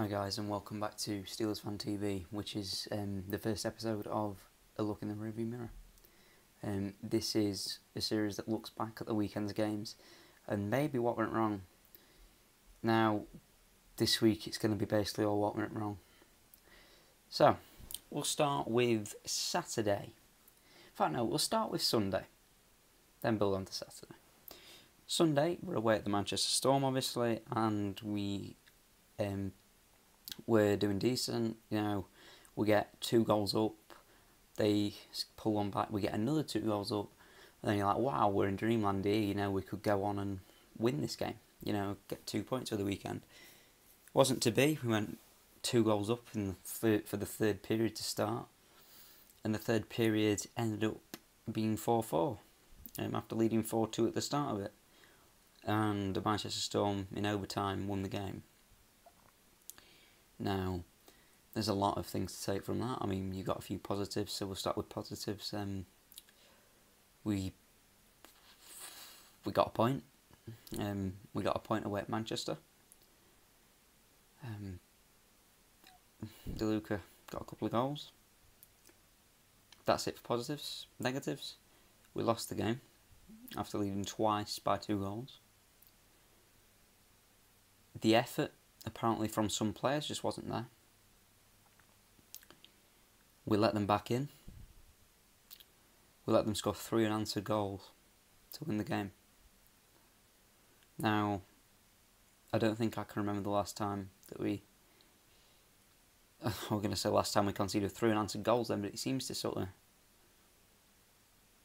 Hi guys, and welcome back to Steelers Fan TV, which is the first episode of A Look in the Rearview Mirror. This is a series that looks back at the weekend's games and maybe what went wrong. Now, this week it's going to be basically all what went wrong. So, we'll start with Saturday. In fact, no, we'll start with Sunday, then build on to Saturday. Sunday, we're away at the Manchester Storm, obviously, and we're doing decent. We get 2 goals up, they pull one back, we get another 2 goals up, and then you're like, wow, we're in dreamland here, we could go on and win this game, get 2 points for the weekend. Wasn't to be. We went 2 goals up for the third period to start, and the third period ended up being 4-4, after leading 4-2 at the start of it, and the Manchester Storm in overtime won the game. Now, there's a lot of things to take from that. I mean, you got a few positives, so we'll start with positives. We got a point. We got a point away at Manchester. DeLuca got a couple of goals. That's it for positives. Negatives, we lost the game after leading twice by 2 goals. The effort, apparently from some players, just wasn't there. We let them back in. We let them score 3 unanswered goals to win the game. Now, I don't think I can remember the last time that I'm going to say last time we conceded 3 unanswered goals then, but it seems to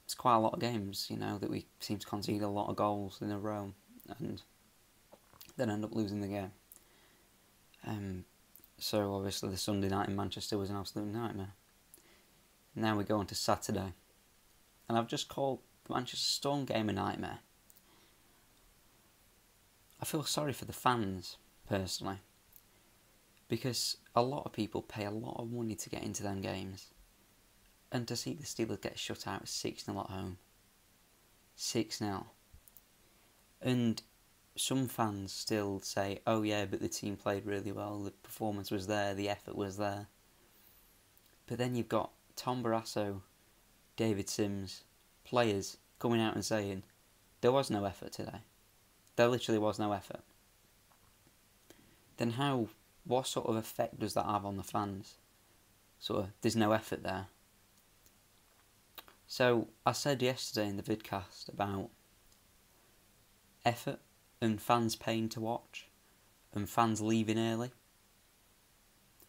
it's quite a lot of games, that we seem to concede a lot of goals in a row and then end up losing the game. So obviously the Sunday night in Manchester was an absolute nightmare. Now we go on to Saturday, and I've just called the Manchester Storm game a nightmare. I feel sorry for the fans, personally, because a lot of people pay a lot of money to get into them games, and to see the Steelers get shut out 6-0 at home. 6-0. And some fans still say, oh yeah, but the team played really well, the performance was there, the effort was there. But then you've got Tom Barrasso, David Sims, players coming out and saying, there was no effort today. There literally was no effort. Then what sort of effect does that have on the fans? There's no effort there. So, I said yesterday in the vidcast about effort, and fans paying to watch, and fans leaving early.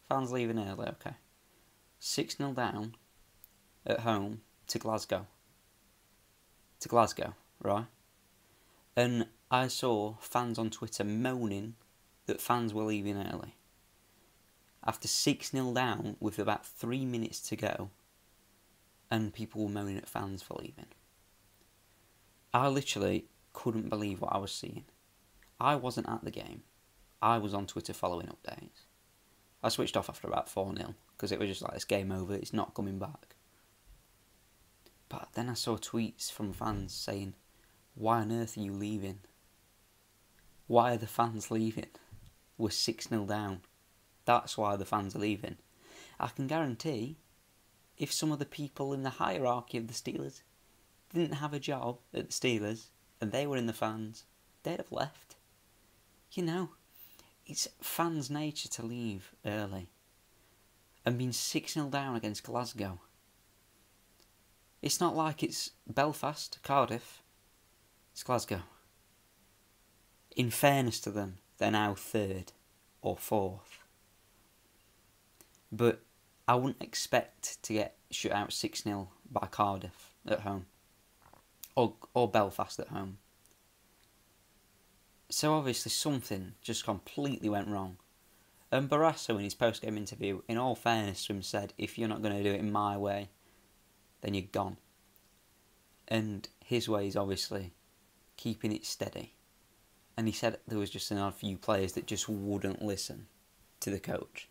Fans leaving early, okay. 6-0 down at home to Glasgow. Right? And I saw fans on Twitter moaning that fans were leaving early. After 6-0 down with about 3 minutes to go, and people were moaning at fans for leaving. I literally couldn't believe what I was seeing. I wasn't at the game. I was on Twitter following updates. I switched off after about 4-0 because it was just like, it's game over, it's not coming back. But then I saw tweets from fans saying, why on earth are you leaving? Why are the fans leaving? We're 6-0 down. That's why the fans are leaving. I can guarantee, if some of the people in the hierarchy of the Steelers didn't have a job at the Steelers and they were in the fans, they'd have left. It's fans' nature to leave early. And being 6-0 down against Glasgow. It's not like it's Belfast, Cardiff. It's Glasgow. In fairness to them, they're now 3rd or 4th. But I wouldn't expect to get shut out 6-0 by Cardiff at home. Or Belfast at home. So obviously something just completely went wrong. And Barrasso in his post-game interview, in all fairness to him, said, if you're not going to do it in my way, then you're gone. And his way is obviously keeping it steady. And he said there was just a few players that just wouldn't listen to the coach,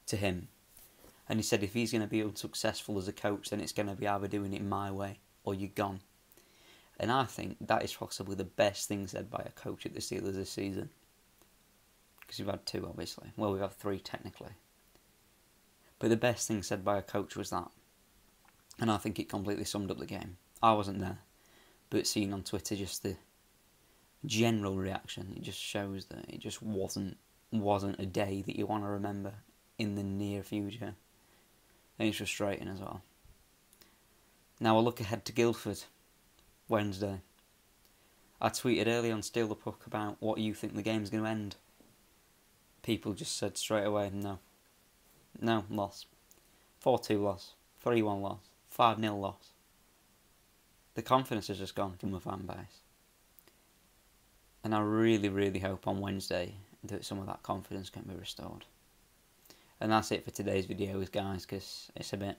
to him. And he said if he's going to be unsuccessful as a coach, then it's going to be either doing it my way or you're gone. And I think that is possibly the best thing said by a coach at the Steelers this season. because we've had 2 obviously. Well, we've had 3 technically. But the best thing said by a coach was that, and I think it completely summed up the game. I wasn't there, but seeing on Twitter just the general reaction, it just shows that it just wasn't a day that you want to remember in the near future. And it's frustrating as well. Now I'll look ahead to Guildford, Wednesday. I tweeted early on Steal the Puck about what you think the game's going to end. People just said straight away, no. No, loss. 4-2 loss. 3-1 loss. 5-0 loss. The confidence has just gone from the fan base. And I really, really hope on Wednesday that some of that confidence can be restored. And that's it for today's video, guys, because it's a bit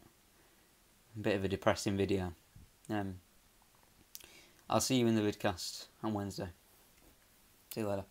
of a depressing video. I'll see you in the vidcast on Wednesday. See you later.